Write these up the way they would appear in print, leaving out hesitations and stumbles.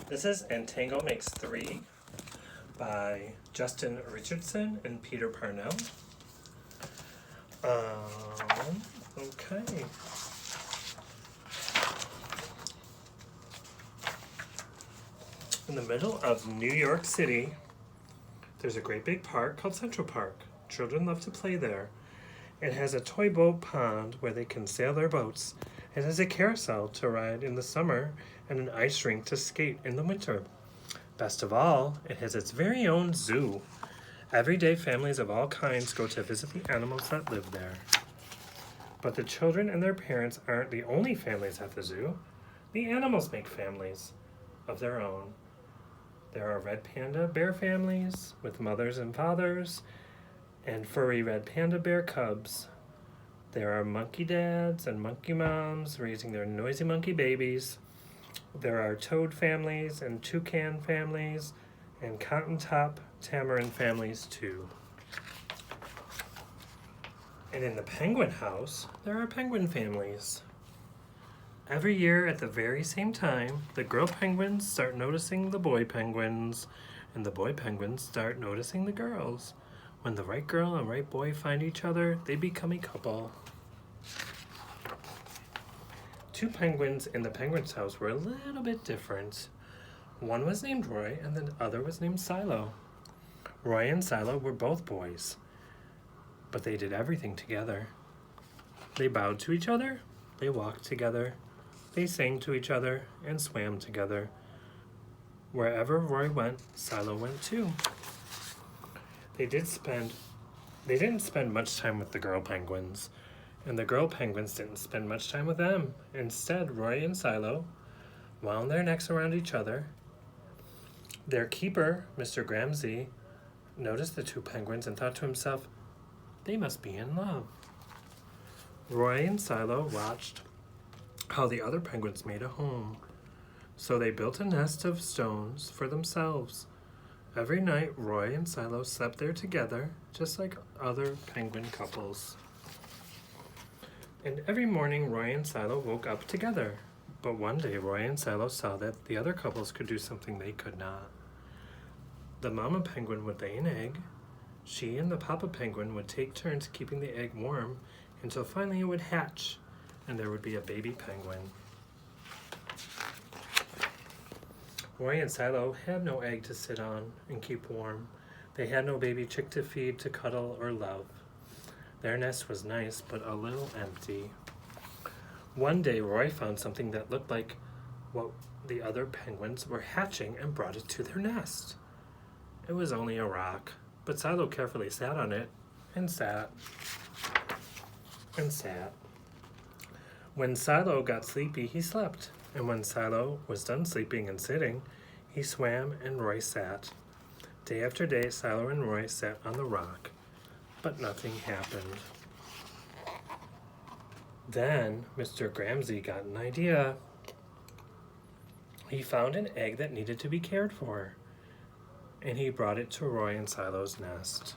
This is And Tango Makes Three by Justin Richardson and Peter Parnell. Okay. In the middle of New York City, there's a great big park called Central Park. Children love to play there. It has a toy boat pond where they can sail their boats. It has a carousel to ride in the summer and an ice rink to skate in the winter. Best of all, it has its very own zoo. Every day, families of all kinds go to visit the animals that live there. But the children and their parents aren't the only families at the zoo. The animals make families of their own. There are red panda bear families with mothers and fathers, and furry red panda bear cubs. There are monkey dads and monkey moms raising their noisy monkey babies. There are toad families and toucan families and cotton top tamarin families too. And in the penguin house, there are penguin families. Every year at the very same time, the girl penguins start noticing the boy penguins, and the boy penguins start noticing the girls. When the right girl and right boy find each other, they become a couple. Two penguins in the penguin's house were a little bit different. One was named Roy and the other was named Silo. Roy and Silo were both boys, but they did everything together. They bowed to each other, they walked together, they sang to each other and swam together. Wherever Roy went, Silo went too. They didn't spend much time with the girl penguins, and the girl penguins didn't spend much time with them. Instead, Roy and Silo wound their necks around each other. Their keeper, Mr. Gramsci, noticed the two penguins and thought to himself, they must be in love. Roy and Silo watched how the other penguins made a home. So they built a nest of stones for themselves. Every night, Roy and Silo slept there together, just like other penguin couples. And every morning, Roy and Silo woke up together. But one day, Roy and Silo saw that the other couples could do something they could not. The mama penguin would lay an egg. She and the papa penguin would take turns keeping the egg warm until finally it would hatch, and there would be a baby penguin. Roy and Silo had no egg to sit on and keep warm. They had no baby chick to feed, to cuddle, or love. Their nest was nice, but a little empty. One day, Roy found something that looked like what the other penguins were hatching and brought it to their nest. It was only a rock, but Silo carefully sat on it and sat and sat. When Silo got sleepy, he slept. And when Silo was done sleeping and sitting, he swam and Roy sat. Day after day, Silo and Roy sat on the rock, but nothing happened. Then Mr. Gramsci got an idea. He found an egg that needed to be cared for, and he brought it to Roy and Silo's nest.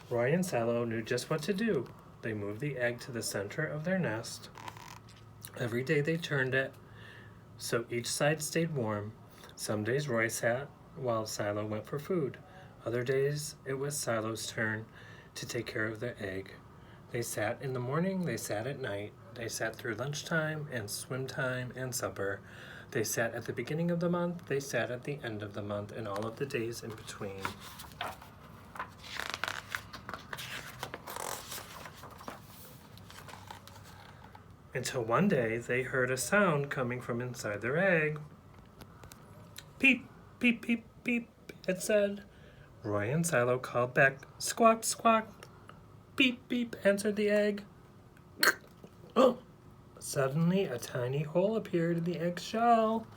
Roy and Silo knew just what to do. They moved the egg to the center of their nest. Every day they turned it so each side stayed warm. Some days Roy sat while Silo went for food. Other days it was Silo's turn to take care of the egg. They sat in the morning, they sat at night. They sat through lunchtime and swim time and supper. They sat at the beginning of the month, they sat at the end of the month, and all of the days in between. Until one day they heard a sound coming from inside their egg. Peep, peep, peep, peep, it said. Roy and Silo called back, squawk, squawk. Beep, beep, answered the egg. Oh! Suddenly a tiny hole appeared in the egg shell.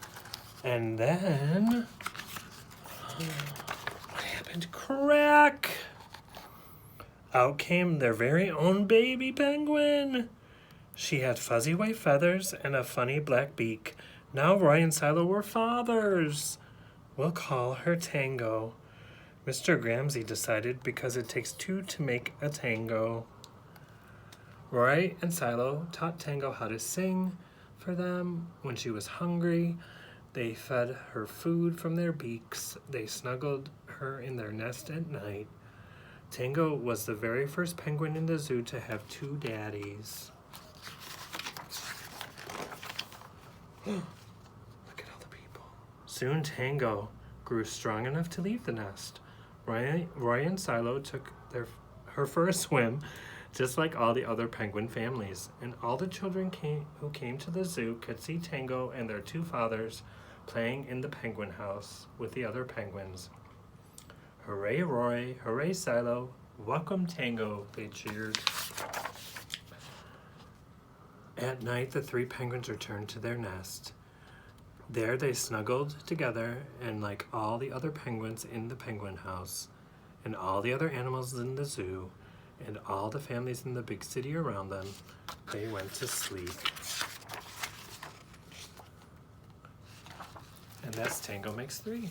And then, what happened? Crack! Out came their very own baby penguin. She had fuzzy white feathers and a funny black beak. Now Roy and Silo were fathers. We'll call her Tango. Mr. Gramsci decided because it takes two to make a tango. Roy and Silo taught Tango how to sing for them when she was hungry, They fed her food from their beaks. They snuggled her in their nest at night. Tango was the very first penguin in the zoo to have two daddies. Look at all the people. Soon Tango grew strong enough to leave the nest. Roy and Silo took her for a swim, just like all the other penguin families. And all the children who came to the zoo could see Tango and their two fathers playing in the penguin house with the other penguins. Hooray, Roy! Hooray, Silo! Welcome, Tango! They cheered. At night, the three penguins returned to their nest. There they snuggled together, and like all the other penguins in the penguin house, and all the other animals in the zoo, and all the families in the big city around them, they went to sleep. And that's Tango Makes Three.